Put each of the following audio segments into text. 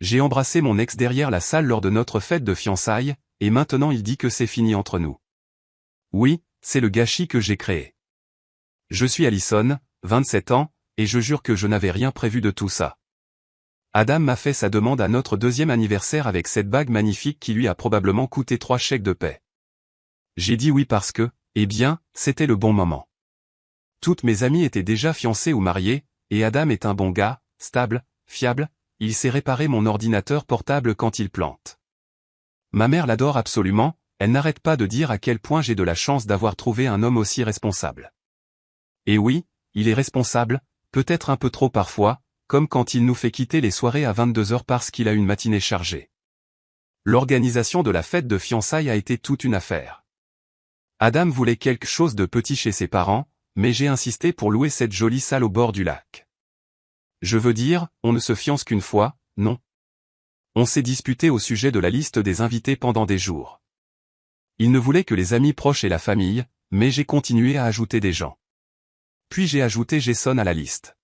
J'ai embrassé mon ex derrière la salle lors de notre fête de fiançailles, et maintenant il dit que c'est fini entre nous. Oui, c'est le gâchis que j'ai créé. Je suis Allison, 27 ans, et je jure que je n'avais rien prévu de tout ça. Adam m'a fait sa demande à notre deuxième anniversaire avec cette bague magnifique qui lui a probablement coûté 3 chèques de paie. J'ai dit oui parce que, eh bien, c'était le bon moment. Toutes mes amies étaient déjà fiancées ou mariées, et Adam est un bon gars, stable, fiable, il sait réparer mon ordinateur portable quand il plante. Ma mère l'adore absolument, elle n'arrête pas de dire à quel point j'ai de la chance d'avoir trouvé un homme aussi responsable. Et oui, il est responsable, peut-être un peu trop parfois, comme quand il nous fait quitter les soirées à 22h parce qu'il a une matinée chargée. L'organisation de la fête de fiançailles a été toute une affaire. Adam voulait quelque chose de petit chez ses parents, mais j'ai insisté pour louer cette jolie salle au bord du lac. Je veux dire, on ne se fiance qu'une fois, non? On s'est disputé au sujet de la liste des invités pendant des jours. Il ne voulait que les amis proches et la famille, mais j'ai continué à ajouter des gens. Puis j'ai ajouté Jason à la liste.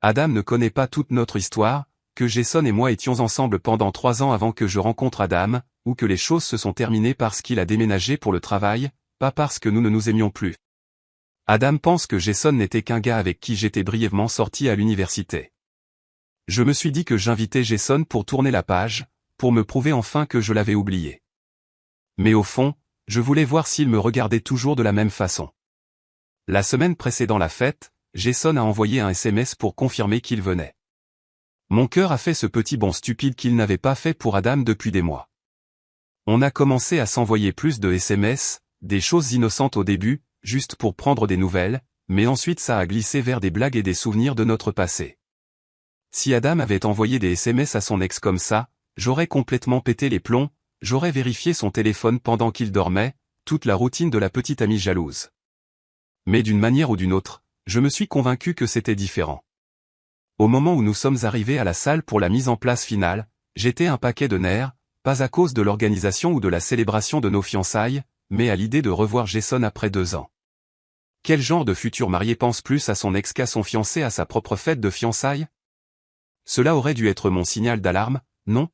Adam ne connaît pas toute notre histoire, que Jason et moi étions ensemble pendant 3 ans avant que je rencontre Adam, ou que les choses se sont terminées parce qu'il a déménagé pour le travail, pas parce que nous ne nous aimions plus. Adam pense que Jason n'était qu'un gars avec qui j'étais brièvement sorti à l'université. Je me suis dit que j'invitais Jason pour tourner la page, pour me prouver enfin que je l'avais oublié. Mais au fond, je voulais voir s'il me regardait toujours de la même façon. La semaine précédant la fête, Jason a envoyé un SMS pour confirmer qu'il venait. Mon cœur a fait ce petit bond stupide qu'il n'avait pas fait pour Adam depuis des mois. On a commencé à s'envoyer plus de SMS, des choses innocentes au début, juste pour prendre des nouvelles, mais ensuite ça a glissé vers des blagues et des souvenirs de notre passé. Si Adam avait envoyé des SMS à son ex comme ça, j'aurais complètement pété les plombs, j'aurais vérifié son téléphone pendant qu'il dormait, toute la routine de la petite amie jalouse. Mais d'une manière ou d'une autre, je me suis convaincu que c'était différent. Au moment où nous sommes arrivés à la salle pour la mise en place finale, j'étais un paquet de nerfs, pas à cause de l'organisation ou de la célébration de nos fiançailles, mais à l'idée de revoir Jason après 2 ans. Quel genre de futur marié pense plus à son ex qu'à son fiancé à sa propre fête de fiançailles? Cela aurait dû être mon signal d'alarme, non?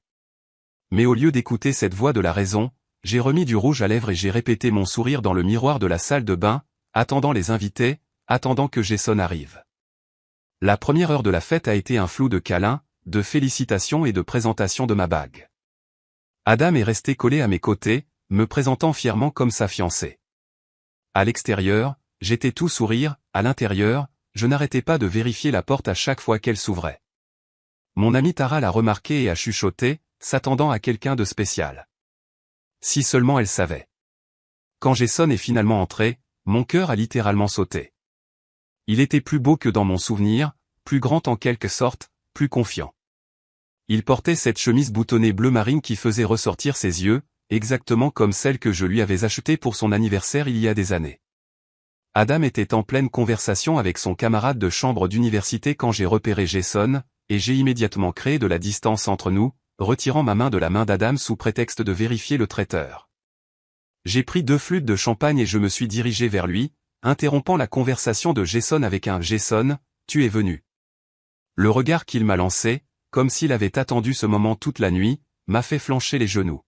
Mais au lieu d'écouter cette voix de la raison, j'ai remis du rouge à lèvres et j'ai répété mon sourire dans le miroir de la salle de bain, attendant les invités, attendant que Jason arrive. La première heure de la fête a été un flou de câlins, de félicitations et de présentation de ma bague. Adam est resté collé à mes côtés, me présentant fièrement comme sa fiancée. À l'extérieur, j'étais tout sourire, à l'intérieur, je n'arrêtais pas de vérifier la porte à chaque fois qu'elle s'ouvrait. Mon amie Tara l'a remarqué et a chuchoté, s'attendant à quelqu'un de spécial. Si seulement elle savait. Quand Jason est finalement entré, mon cœur a littéralement sauté. Il était plus beau que dans mon souvenir, plus grand en quelque sorte, plus confiant. Il portait cette chemise boutonnée bleu marine qui faisait ressortir ses yeux, exactement comme celle que je lui avais achetée pour son anniversaire il y a des années. Adam était en pleine conversation avec son camarade de chambre d'université quand j'ai repéré Jason, et j'ai immédiatement créé de la distance entre nous, retirant ma main de la main d'Adam sous prétexte de vérifier le traiteur. J'ai pris 2 flûtes de champagne et je me suis dirigé vers lui, interrompant la conversation de Jason avec un « Jason, tu es venu ». Le regard qu'il m'a lancé, comme s'il avait attendu ce moment toute la nuit, m'a fait flancher les genoux.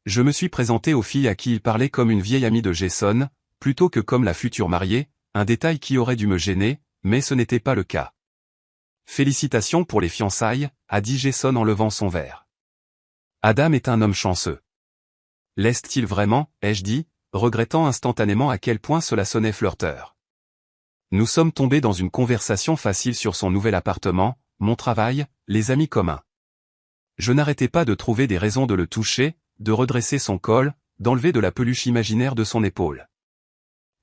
Je me suis présenté aux filles à qui il parlait comme une vieille amie de Jason, plutôt que comme la future mariée, un détail qui aurait dû me gêner, mais ce n'était pas le cas. Félicitations pour les fiançailles, a dit Jason en levant son verre. Adam est un homme chanceux. L'est-il vraiment, ai-je dit, regrettant instantanément à quel point cela sonnait flirteur. Nous sommes tombés dans une conversation facile sur son nouvel appartement, mon travail, les amis communs. Je n'arrêtais pas de trouver des raisons de le toucher, de redresser son col, d'enlever de la peluche imaginaire de son épaule.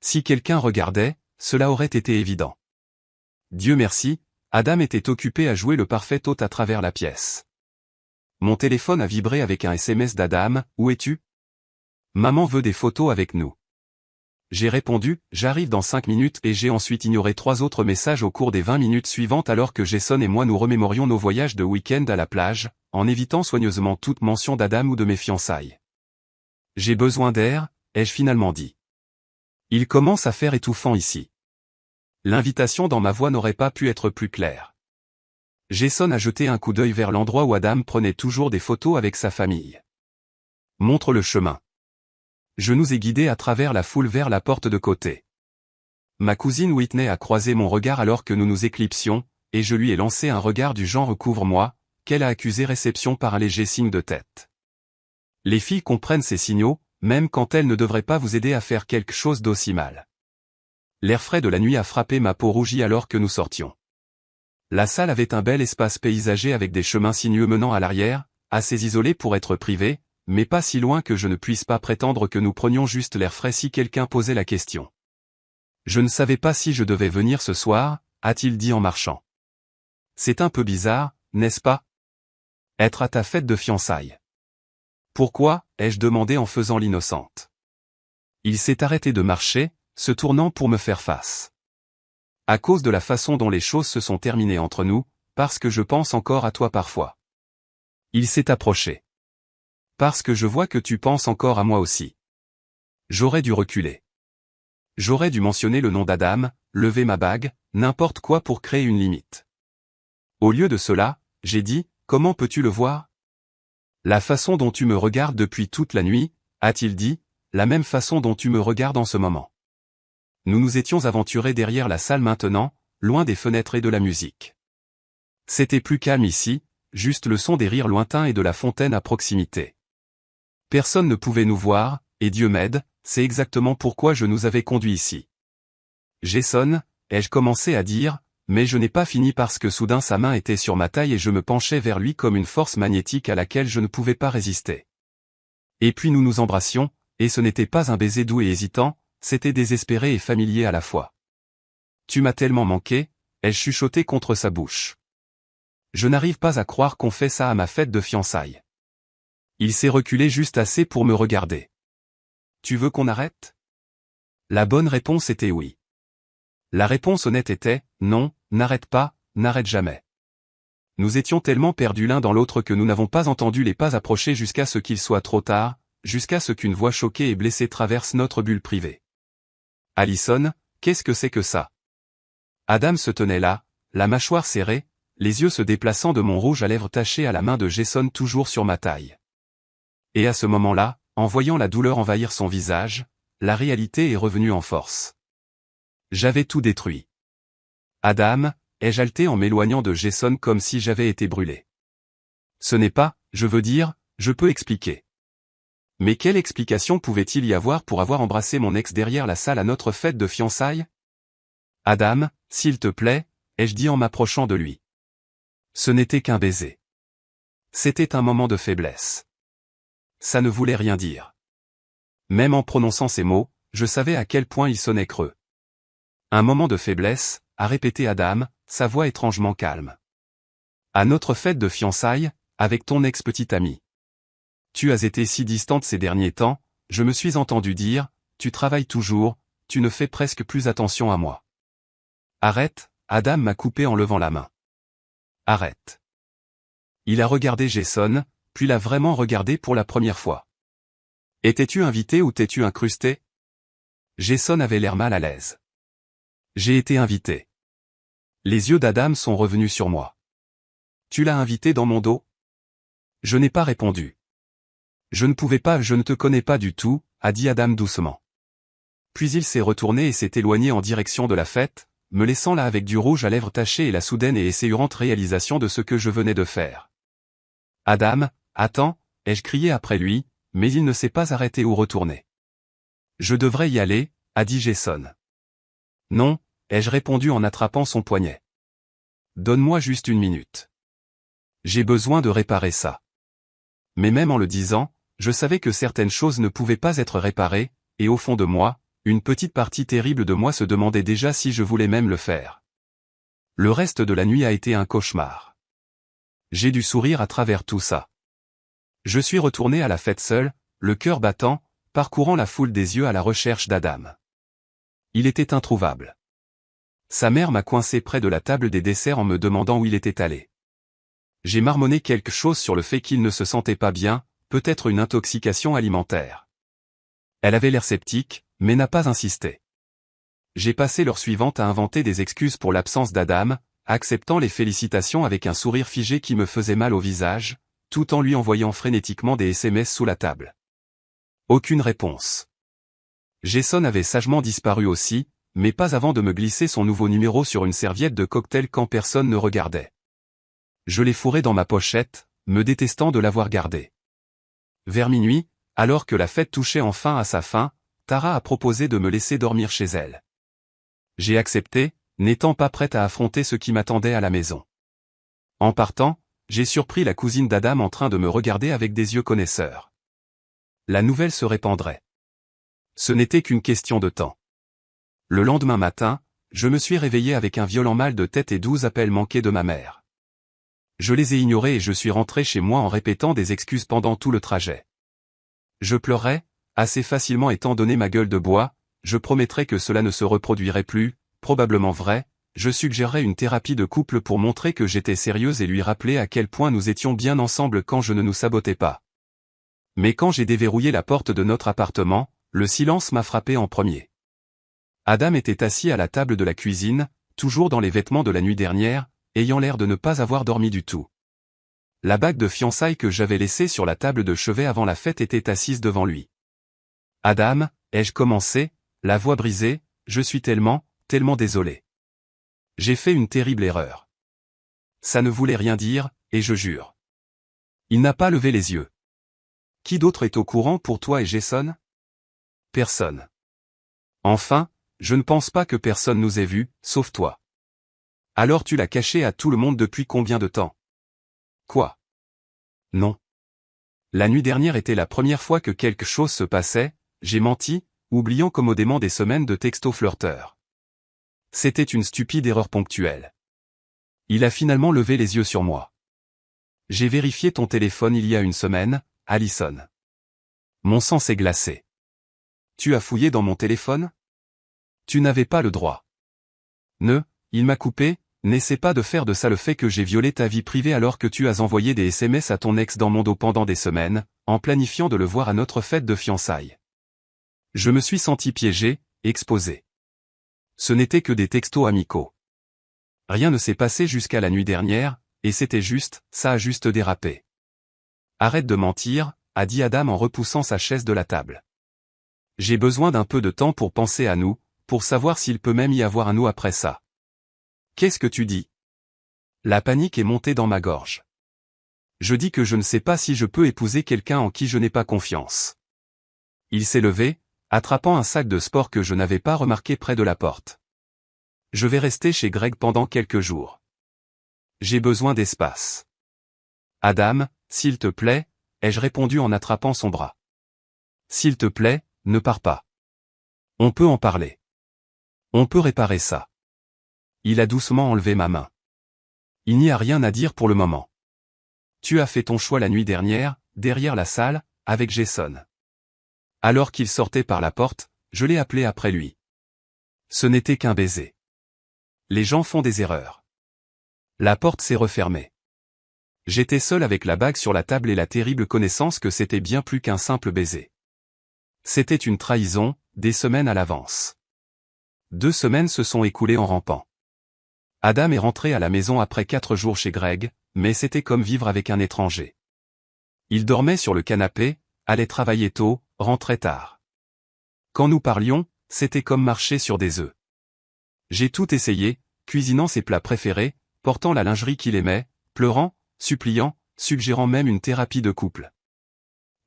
Si quelqu'un regardait, cela aurait été évident. Dieu merci, Adam était occupé à jouer le parfait hôte à travers la pièce. Mon téléphone a vibré avec un SMS d'Adam, « Où es-tu ? Maman veut des photos avec nous. » J'ai répondu, « J'arrive dans 5 minutes » et j'ai ensuite ignoré 3 autres messages au cours des 20 minutes suivantes alors que Jason et moi nous remémorions nos voyages de week-end à la plage, en évitant soigneusement toute mention d'Adam ou de mes fiançailles. J'ai besoin d'air, ai-je finalement dit. Il commence à faire étouffant ici. L'invitation dans ma voix n'aurait pas pu être plus claire. Jason a jeté un coup d'œil vers l'endroit où Adam prenait toujours des photos avec sa famille. Montre le chemin. Je nous ai guidés à travers la foule vers la porte de côté. Ma cousine Whitney a croisé mon regard alors que nous nous éclipsions, et je lui ai lancé un regard du genre recouvre-moi, qu'elle a accusé réception par un léger signe de tête. Les filles comprennent ces signaux, même quand elles ne devraient pas vous aider à faire quelque chose d'aussi mal. L'air frais de la nuit a frappé ma peau rougie alors que nous sortions. La salle avait un bel espace paysager avec des chemins sinueux menant à l'arrière, assez isolés pour être privés, mais pas si loin que je ne puisse pas prétendre que nous prenions juste l'air frais si quelqu'un posait la question. Je ne savais pas si je devais venir ce soir, a-t-il dit en marchant. C'est un peu bizarre, n'est-ce pas? Être à ta fête de fiançailles. Pourquoi, ai-je demandé en faisant l'innocente. Il s'est arrêté de marcher, se tournant pour me faire face. À cause de la façon dont les choses se sont terminées entre nous, parce que je pense encore à toi parfois. Il s'est approché. Parce que je vois que tu penses encore à moi aussi. J'aurais dû reculer. J'aurais dû mentionner le nom d'Adam, lever ma bague, n'importe quoi pour créer une limite. Au lieu de cela, j'ai dit, comment peux-tu le voir? La façon dont tu me regardes depuis toute la nuit, a-t-il dit, la même façon dont tu me regardes en ce moment. Nous nous étions aventurés derrière la salle maintenant, loin des fenêtres et de la musique. C'était plus calme ici, juste le son des rires lointains et de la fontaine à proximité. Personne ne pouvait nous voir, et Dieu m'aide, c'est exactement pourquoi je nous avais conduits ici. Jason, ai-je commencé à dire, mais je n'ai pas fini parce que soudain sa main était sur ma taille et je me penchais vers lui comme une force magnétique à laquelle je ne pouvais pas résister. Et puis nous nous embrassions, et ce n'était pas un baiser doux et hésitant, c'était désespéré et familier à la fois. Tu m'as tellement manqué, ai-je chuchoté contre sa bouche. Je n'arrive pas à croire qu'on fait ça à ma fête de fiançailles. Il s'est reculé juste assez pour me regarder. Tu veux qu'on arrête? La bonne réponse était oui. La réponse honnête était, non, n'arrête pas, n'arrête jamais. Nous étions tellement perdus l'un dans l'autre que nous n'avons pas entendu les pas approcher jusqu'à ce qu'il soit trop tard, jusqu'à ce qu'une voix choquée et blessée traverse notre bulle privée. Allison, qu'est-ce que c'est que ça? Adam se tenait là, la mâchoire serrée, les yeux se déplaçant de mon rouge à lèvres taché à la main de Jason toujours sur ma taille. Et à ce moment-là, en voyant la douleur envahir son visage, la réalité est revenue en force. J'avais tout détruit. Adam, ai-je haleté en m'éloignant de Jason comme si j'avais été brûlé. Ce n'est pas, je veux dire, je peux expliquer. Mais quelle explication pouvait-il y avoir pour avoir embrassé mon ex derrière la salle à notre fête de fiançailles? Adam, s'il te plaît, ai-je dit en m'approchant de lui. Ce n'était qu'un baiser. C'était un moment de faiblesse. Ça ne voulait rien dire. Même en prononçant ces mots, je savais à quel point il sonnait creux. Un moment de faiblesse, a répété Adam, sa voix étrangement calme. À notre fête de fiançailles, avec ton ex-petite amie. Tu as été si distante ces derniers temps, je me suis entendu dire, tu travailles toujours, tu ne fais presque plus attention à moi. Arrête, Adam m'a coupé en levant la main. Arrête. Il a regardé Jason, puis l'a vraiment regardé pour la première fois. Étais-tu invité ou t'es-tu incrusté? Jason avait l'air mal à l'aise. J'ai été invité. Les yeux d'Adam sont revenus sur moi. Tu l'as invité dans mon dos? Je n'ai pas répondu. Je ne pouvais pas, je ne te connais pas du tout, a dit Adam doucement. Puis il s'est retourné et s'est éloigné en direction de la fête, me laissant là avec du rouge à lèvres taché et la soudaine et essayante réalisation de ce que je venais de faire. Adam, attends, ai-je crié après lui, mais il ne s'est pas arrêté ou retourné. Je devrais y aller, a dit Jason. Non, ai-je répondu en attrapant son poignet. Donne-moi juste une minute. J'ai besoin de réparer ça. Mais même en le disant, je savais que certaines choses ne pouvaient pas être réparées, et au fond de moi, une petite partie terrible de moi se demandait déjà si je voulais même le faire. Le reste de la nuit a été un cauchemar. J'ai dû sourire à travers tout ça. Je suis retourné à la fête seul, le cœur battant, parcourant la foule des yeux à la recherche d'Adam. Il était introuvable. Sa mère m'a coincé près de la table des desserts en me demandant où il était allé. J'ai marmonné quelque chose sur le fait qu'il ne se sentait pas bien, peut-être une intoxication alimentaire. Elle avait l'air sceptique, mais n'a pas insisté. J'ai passé l'heure suivante à inventer des excuses pour l'absence d'Adam, acceptant les félicitations avec un sourire figé qui me faisait mal au visage, tout en lui envoyant frénétiquement des SMS sous la table. Aucune réponse. Jason avait sagement disparu aussi, mais pas avant de me glisser son nouveau numéro sur une serviette de cocktail quand personne ne regardait. Je l'ai fourré dans ma pochette, me détestant de l'avoir gardé. Vers minuit, alors que la fête touchait enfin à sa fin, Tara a proposé de me laisser dormir chez elle. J'ai accepté, n'étant pas prête à affronter ce qui m'attendait à la maison. En partant, j'ai surpris la cousine d'Adam en train de me regarder avec des yeux connaisseurs. La nouvelle se répandrait. Ce n'était qu'une question de temps. Le lendemain matin, je me suis réveillé avec un violent mal de tête et 12 appels manqués de ma mère. Je les ai ignorés et je suis rentré chez moi en répétant des excuses pendant tout le trajet. Je pleurais, assez facilement étant donné ma gueule de bois, je promettrais que cela ne se reproduirait plus, probablement vrai, je suggérerais une thérapie de couple pour montrer que j'étais sérieuse et lui rappeler à quel point nous étions bien ensemble quand je ne nous sabotais pas. Mais quand j'ai déverrouillé la porte de notre appartement, le silence m'a frappé en premier. Adam était assis à la table de la cuisine, toujours dans les vêtements de la nuit dernière, ayant l'air de ne pas avoir dormi du tout. La bague de fiançailles que j'avais laissée sur la table de chevet avant la fête était assise devant lui. « Adam, ai-je commencé, la voix brisée, je suis tellement désolé. J'ai fait une terrible erreur. Ça ne voulait rien dire, et je jure. » Il n'a pas levé les yeux. « Qui d'autre est au courant pour toi et Jason ? » Personne. Enfin, je ne pense pas que personne nous ait vus, sauf toi. Alors tu l'as caché à tout le monde depuis combien de temps ? Quoi ? Non. La nuit dernière était la première fois que quelque chose se passait, j'ai menti, oubliant commodément des semaines de textos flirteurs. C'était une stupide erreur ponctuelle. Il a finalement levé les yeux sur moi. J'ai vérifié ton téléphone il y a une semaine, Allison. Mon sang s'est glacé. Tu as fouillé dans mon téléphone ? Tu n'avais pas le droit. Il m'a coupé, n'essaie pas de faire de ça le fait que j'ai violé ta vie privée alors que tu as envoyé des SMS à ton ex dans mon dos pendant des semaines, en planifiant de le voir à notre fête de fiançailles. Je me suis senti piégé, exposé. Ce n'était que des textos amicaux. Rien ne s'est passé jusqu'à la nuit dernière, et c'était juste, ça a juste dérapé. Arrête de mentir, a dit Adam en repoussant sa chaise de la table. J'ai besoin d'un peu de temps pour penser à nous, pour savoir s'il peut même y avoir un nous après ça. Qu'est-ce que tu dis ? La panique est montée dans ma gorge. Je dis que je ne sais pas si je peux épouser quelqu'un en qui je n'ai pas confiance. Il s'est levé, attrapant un sac de sport que je n'avais pas remarqué près de la porte. Je vais rester chez Greg pendant quelques jours. J'ai besoin d'espace. Adam, s'il te plaît, ai-je répondu en attrapant son bras. S'il te plaît, ne pars pas. On peut en parler. On peut réparer ça. Il a doucement enlevé ma main. Il n'y a rien à dire pour le moment. Tu as fait ton choix la nuit dernière, derrière la salle, avec Jason. Alors qu'il sortait par la porte, je l'ai appelé après lui. Ce n'était qu'un baiser. Les gens font des erreurs. La porte s'est refermée. J'étais seul avec la bague sur la table et la terrible connaissance que c'était bien plus qu'un simple baiser. C'était une trahison, des semaines à l'avance. 2 semaines se sont écoulées en rampant. Adam est rentré à la maison après 4 jours chez Greg, mais c'était comme vivre avec un étranger. Il dormait sur le canapé, allait travailler tôt, rentrait tard. Quand nous parlions, c'était comme marcher sur des œufs. J'ai tout essayé, cuisinant ses plats préférés, portant la lingerie qu'il aimait, pleurant, suppliant, suggérant même une thérapie de couple.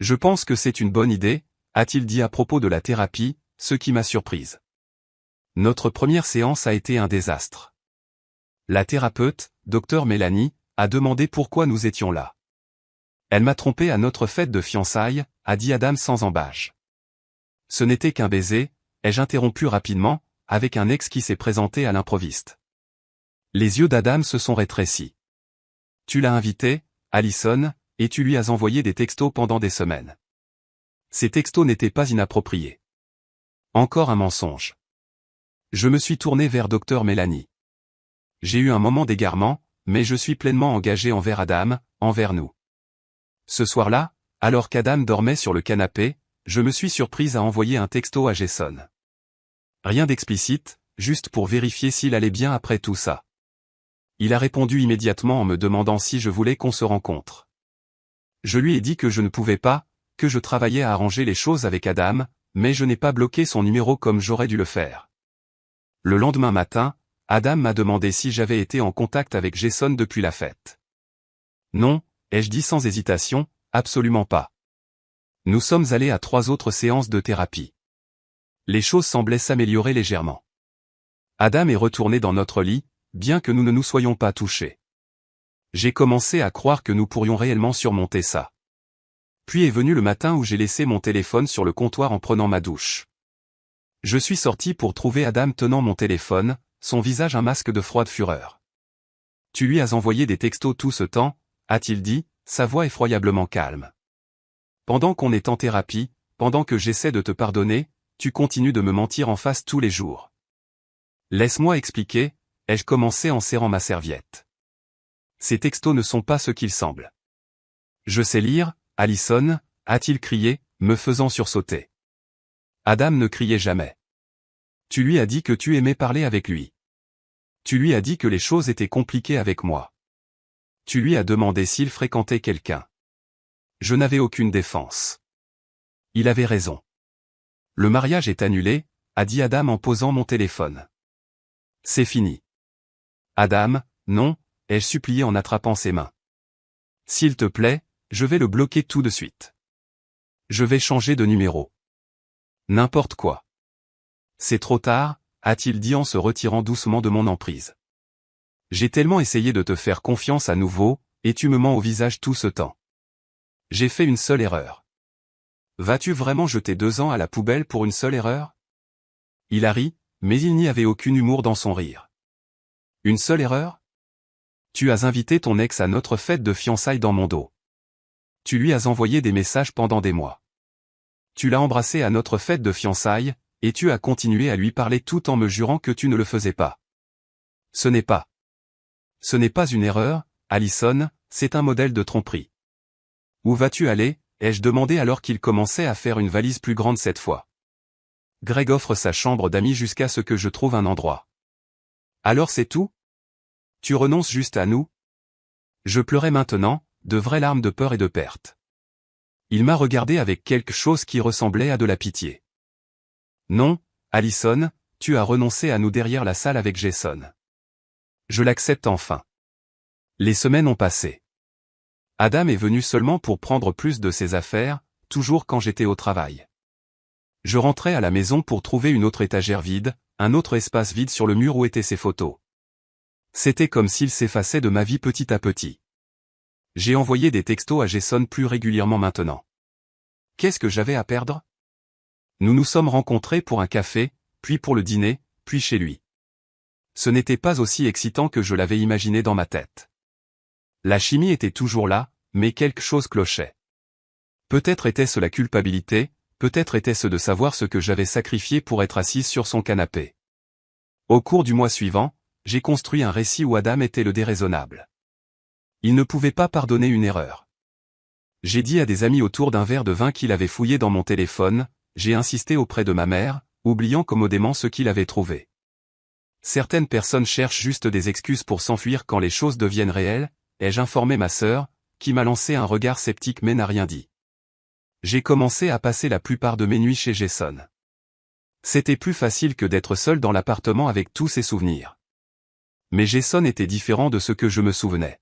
Je pense que c'est une bonne idée, a-t-il dit à propos de la thérapie, ce qui m'a surprise. Notre première séance a été un désastre. La thérapeute, Dr Mélanie, a demandé pourquoi nous étions là. Elle m'a trompé à notre fête de fiançailles, a dit Adam sans embâche. Ce n'était qu'un baiser, ai-je interrompu rapidement, avec un ex qui s'est présenté à l'improviste. Les yeux d'Adam se sont rétrécis. Tu l'as invité, Allison, et tu lui as envoyé des textos pendant des semaines. Ces textos n'étaient pas inappropriés. Encore un mensonge. Je me suis tourné vers Dr Mélanie. J'ai eu un moment d'égarement, mais je suis pleinement engagé envers Adam, envers nous. Ce soir-là, alors qu'Adam dormait sur le canapé, je me suis surprise à envoyer un texto à Jason. Rien d'explicite, juste pour vérifier s'il allait bien après tout ça. Il a répondu immédiatement en me demandant si je voulais qu'on se rencontre. Je lui ai dit que je ne pouvais pas, que je travaillais à arranger les choses avec Adam, mais je n'ai pas bloqué son numéro comme j'aurais dû le faire. Le lendemain matin, Adam m'a demandé si j'avais été en contact avec Jason depuis la fête. Non, ai-je dit sans hésitation, absolument pas. Nous sommes allés à 3 autres séances de thérapie. Les choses semblaient s'améliorer légèrement. Adam est retourné dans notre lit, bien que nous ne nous soyons pas touchés. J'ai commencé à croire que nous pourrions réellement surmonter ça. Puis est venu le matin où j'ai laissé mon téléphone sur le comptoir en prenant ma douche. Je suis sorti pour trouver Adam tenant mon téléphone, son visage un masque de froide fureur. « Tu lui as envoyé des textos tout ce temps ?» a-t-il dit, sa voix effroyablement calme. « Pendant qu'on est en thérapie, pendant que j'essaie de te pardonner, tu continues de me mentir en face tous les jours. » Laisse-moi expliquer, ai-je commencé en serrant ma serviette. Ces textos ne sont pas ce qu'ils semblent. Je sais lire, Allison, a-t-il crié, me faisant sursauter. Adam ne criait jamais. Tu lui as dit que tu aimais parler avec lui. Tu lui as dit que les choses étaient compliquées avec moi. Tu lui as demandé s'il fréquentait quelqu'un. Je n'avais aucune défense. Il avait raison. Le mariage est annulé, a dit Adam en posant mon téléphone. C'est fini. Adam, non, ai-je supplié en attrapant ses mains. S'il te plaît, je vais le bloquer tout de suite. Je vais changer de numéro. N'importe quoi. C'est trop tard, a-t-il dit en se retirant doucement de mon emprise. J'ai tellement essayé de te faire confiance à nouveau, et tu me mens au visage tout ce temps. J'ai fait une seule erreur. Vas-tu vraiment jeter 2 ans à la poubelle pour une seule erreur? Il a ri, mais il n'y avait aucun humour dans son rire. Une seule erreur? Tu as invité ton ex à notre fête de fiançailles dans mon dos. Tu lui as envoyé des messages pendant des mois. Tu l'as embrassé à notre fête de fiançailles, et tu as continué à lui parler tout en me jurant que tu ne le faisais pas. Ce n'est pas une erreur, Allison, c'est un modèle de tromperie. Où vas-tu aller, ai-je demandé alors qu'il commençait à faire une valise plus grande cette fois. Greg offre sa chambre d'amis jusqu'à ce que je trouve un endroit. Alors c'est tout? Tu renonces juste à nous? Je pleurais maintenant, de vraies larmes de peur et de perte. Il m'a regardé avec quelque chose qui ressemblait à de la pitié. Non, Allison, tu as renoncé à nous derrière la salle avec Jason. Je l'accepte enfin. Les semaines ont passé. Adam est venu seulement pour prendre plus de ses affaires, toujours quand j'étais au travail. Je rentrais à la maison pour trouver une autre étagère vide, un autre espace vide sur le mur où étaient ses photos. C'était comme s'il s'effaçait de ma vie petit à petit. J'ai envoyé des textos à Jason plus régulièrement maintenant. Qu'est-ce que j'avais à perdre? Nous nous sommes rencontrés pour un café, puis pour le dîner, puis chez lui. Ce n'était pas aussi excitant que je l'avais imaginé dans ma tête. La chimie était toujours là, mais quelque chose clochait. Peut-être était-ce la culpabilité, peut-être était-ce de savoir ce que j'avais sacrifié pour être assise sur son canapé. Au cours du mois suivant, j'ai construit un récit où Adam était le déraisonnable. Il ne pouvait pas pardonner une erreur. J'ai dit à des amis autour d'un verre de vin qu'il avait fouillé dans mon téléphone, j'ai insisté auprès de ma mère, oubliant commodément ce qu'il avait trouvé. Certaines personnes cherchent juste des excuses pour s'enfuir quand les choses deviennent réelles, ai-je informé ma sœur, qui m'a lancé un regard sceptique mais n'a rien dit. J'ai commencé à passer la plupart de mes nuits chez Jason. C'était plus facile que d'être seul dans l'appartement avec tous ces souvenirs. Mais Jason était différent de ce que je me souvenais.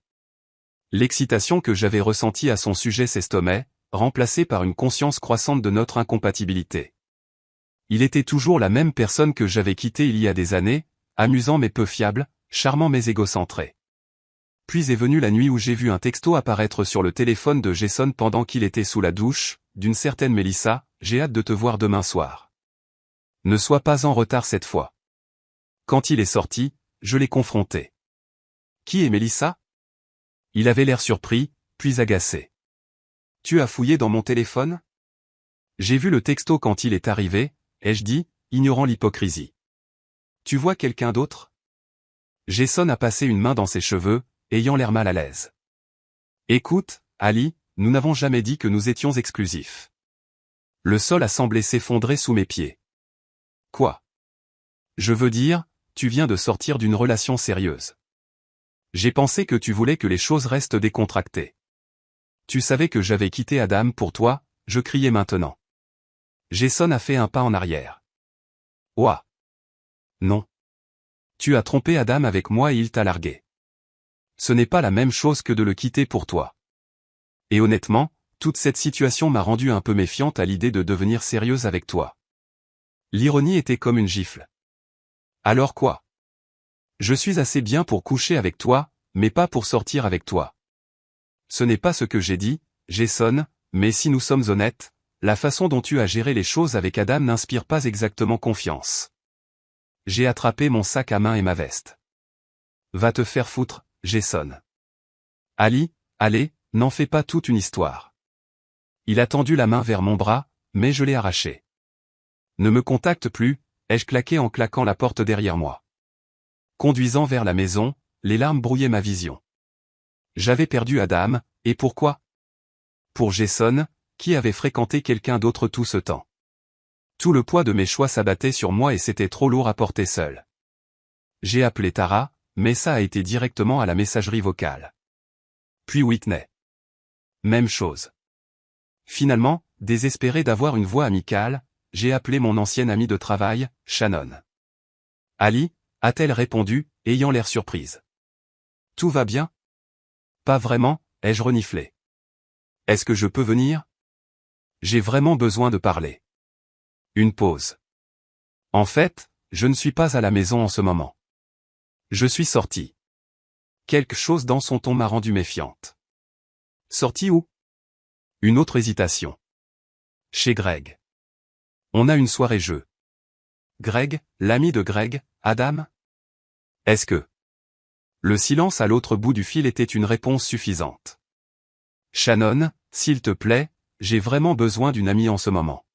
L'excitation que j'avais ressentie à son sujet s'estompait, remplacée par une conscience croissante de notre incompatibilité. Il était toujours la même personne que j'avais quittée il y a des années, amusant mais peu fiable, charmant mais égocentré. Puis est venue la nuit où j'ai vu un texto apparaître sur le téléphone de Jason pendant qu'il était sous la douche, d'une certaine Mélissa, j'ai hâte de te voir demain soir. Ne sois pas en retard cette fois. Quand il est sorti, je l'ai confronté. Qui est Mélissa? Il avait l'air surpris, puis agacé. Tu as fouillé dans mon téléphone? J'ai vu le texto quand il est arrivé, ai-je dit, ignorant l'hypocrisie. Tu vois quelqu'un d'autre? Jason a passé une main dans ses cheveux, ayant l'air mal à l'aise. Écoute, Ali, nous n'avons jamais dit que nous étions exclusifs. Le sol a semblé s'effondrer sous mes pieds. Quoi? Je veux dire, tu viens de sortir d'une relation sérieuse. J'ai pensé que tu voulais que les choses restent décontractées. Tu savais que j'avais quitté Adam pour toi, je criais maintenant. Jason a fait un pas en arrière. Ouah. Non. Tu as trompé Adam avec moi et il t'a largué. Ce n'est pas la même chose que de le quitter pour toi. Et honnêtement, toute cette situation m'a rendu un peu méfiante à l'idée de devenir sérieuse avec toi. L'ironie était comme une gifle. Alors quoi? Je suis assez bien pour coucher avec toi, mais pas pour sortir avec toi. Ce n'est pas ce que j'ai dit, Jason, mais si nous sommes honnêtes, la façon dont tu as géré les choses avec Adam n'inspire pas exactement confiance. J'ai attrapé mon sac à main et ma veste. Va te faire foutre, Jason. Ali, allez, n'en fais pas toute une histoire. Il a tendu la main vers mon bras, mais je l'ai arraché. Ne me contacte plus, ai-je claqué en claquant la porte derrière moi. Conduisant vers la maison, les larmes brouillaient ma vision. J'avais perdu Adam, et pourquoi? Pour Jason, qui avait fréquenté quelqu'un d'autre tout ce temps. Tout le poids de mes choix s'abattait sur moi et c'était trop lourd à porter seul. J'ai appelé Tara, mais ça a été directement à la messagerie vocale. Puis Whitney. Même chose. Finalement, désespéré d'avoir une voix amicale, j'ai appelé mon ancienne amie de travail, Shannon. Ali, a-t-elle répondu, ayant l'air surprise. Tout va bien? Pas vraiment, ai-je reniflé. Est-ce que je peux venir? J'ai vraiment besoin de parler. Une pause. En fait, je ne suis pas à la maison en ce moment. Je suis sorti. Quelque chose dans son ton m'a rendu méfiante. Sorti où? Une autre hésitation. Chez Greg. On a une soirée jeu. Greg, l'ami de Greg, Adam? Est-ce que... Le silence à l'autre bout du fil était une réponse suffisante. Shannon, s'il te plaît, j'ai vraiment besoin d'une amie en ce moment.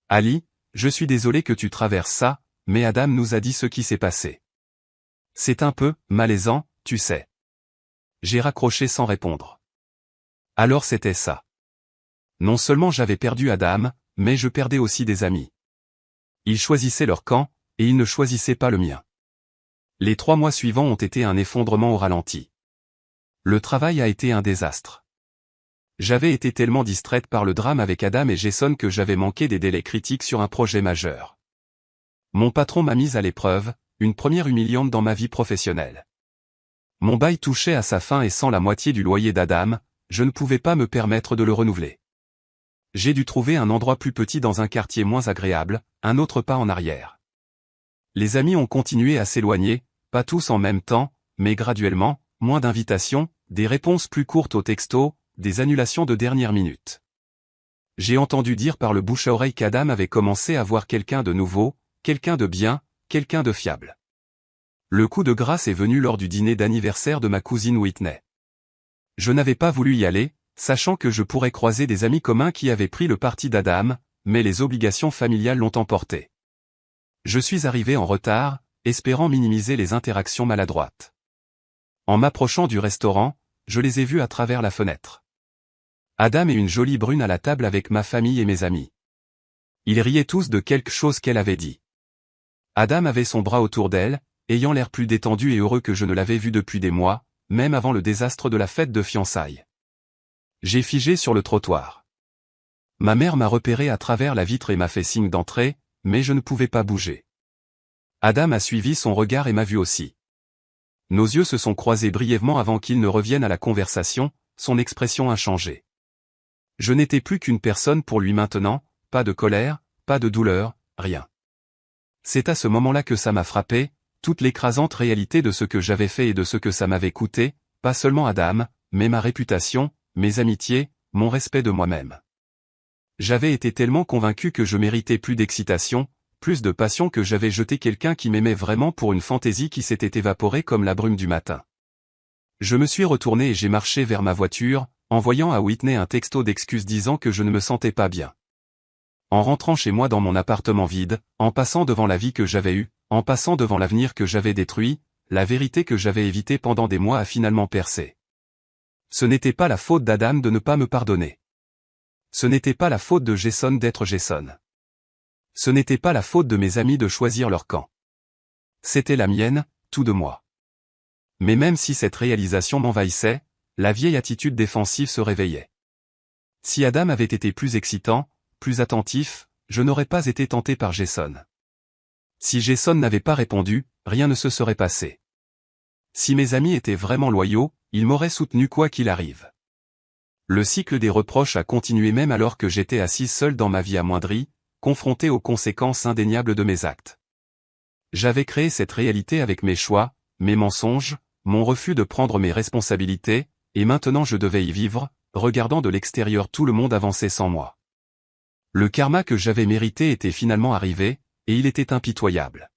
Ali, je suis désolé que tu traverses ça, mais Adam nous a dit ce qui s'est passé. C'est un peu malaisant, tu sais. J'ai raccroché sans répondre. Alors c'était ça. Non seulement j'avais perdu Adam, mais je perdais aussi des amis. Ils choisissaient leur camp, et ils ne choisissaient pas le mien. Les 3 mois suivants ont été un effondrement au ralenti. Le travail a été un désastre. J'avais été tellement distraite par le drame avec Adam et Jason que j'avais manqué des délais critiques sur un projet majeur. Mon patron m'a mise à l'épreuve, une première humiliante dans ma vie professionnelle. Mon bail touchait à sa fin et sans la moitié du loyer d'Adam, je ne pouvais pas me permettre de le renouveler. J'ai dû trouver un endroit plus petit dans un quartier moins agréable, un autre pas en arrière. Les amis ont continué à s'éloigner, pas tous en même temps, mais graduellement, moins d'invitations, des réponses plus courtes aux textos, des annulations de dernière minute. J'ai entendu dire par le bouche à oreille qu'Adam avait commencé à voir quelqu'un de nouveau, quelqu'un de bien, quelqu'un de fiable. Le coup de grâce est venu lors du dîner d'anniversaire de ma cousine Whitney. Je n'avais pas voulu y aller, sachant que je pourrais croiser des amis communs qui avaient pris le parti d'Adam, mais les obligations familiales l'ont emporté. Je suis arrivé en retard, espérant minimiser les interactions maladroites. En m'approchant du restaurant, je les ai vus à travers la fenêtre. Adam et une jolie brune à la table avec ma famille et mes amis. Ils riaient tous de quelque chose qu'elle avait dit. Adam avait son bras autour d'elle, ayant l'air plus détendu et heureux que je ne l'avais vu depuis des mois, même avant le désastre de la fête de fiançailles. J'ai figé sur le trottoir. Ma mère m'a repéré à travers la vitre et m'a fait signe d'entrer, mais je ne pouvais pas bouger. Adam a suivi son regard et m'a vu aussi. Nos yeux se sont croisés brièvement avant qu'il ne revienne à la conversation, son expression a changé. Je n'étais plus qu'une personne pour lui maintenant, pas de colère, pas de douleur, rien. C'est à ce moment-là que ça m'a frappé, toute l'écrasante réalité de ce que j'avais fait et de ce que ça m'avait coûté, pas seulement Adam, mais ma réputation, mes amitiés, mon respect de moi-même. J'avais été tellement convaincu que je méritais plus d'excitation, plus de passion que j'avais jeté quelqu'un qui m'aimait vraiment pour une fantaisie qui s'était évaporée comme la brume du matin. Je me suis retourné et j'ai marché vers ma voiture, envoyant à Whitney un texto d'excuses disant que je ne me sentais pas bien. En rentrant chez moi dans mon appartement vide, en passant devant la vie que j'avais eue, en passant devant l'avenir que j'avais détruit, la vérité que j'avais évitée pendant des mois a finalement percé. Ce n'était pas la faute d'Adam de ne pas me pardonner. Ce n'était pas la faute de Jason d'être Jason. Ce n'était pas la faute de mes amis de choisir leur camp. C'était la mienne, tout de moi. Mais même si cette réalisation m'envahissait, la vieille attitude défensive se réveillait. Si Adam avait été plus excitant, plus attentif, je n'aurais pas été tenté par Jason. Si Jason n'avait pas répondu, rien ne se serait passé. Si mes amis étaient vraiment loyaux, ils m'auraient soutenu quoi qu'il arrive. Le cycle des reproches a continué même alors que j'étais assis seul dans ma vie amoindrie, confronté aux conséquences indéniables de mes actes. J'avais créé cette réalité avec mes choix, mes mensonges, mon refus de prendre mes responsabilités, et maintenant je devais y vivre, regardant de l'extérieur tout le monde avancer sans moi. Le karma que j'avais mérité était finalement arrivé, et il était impitoyable.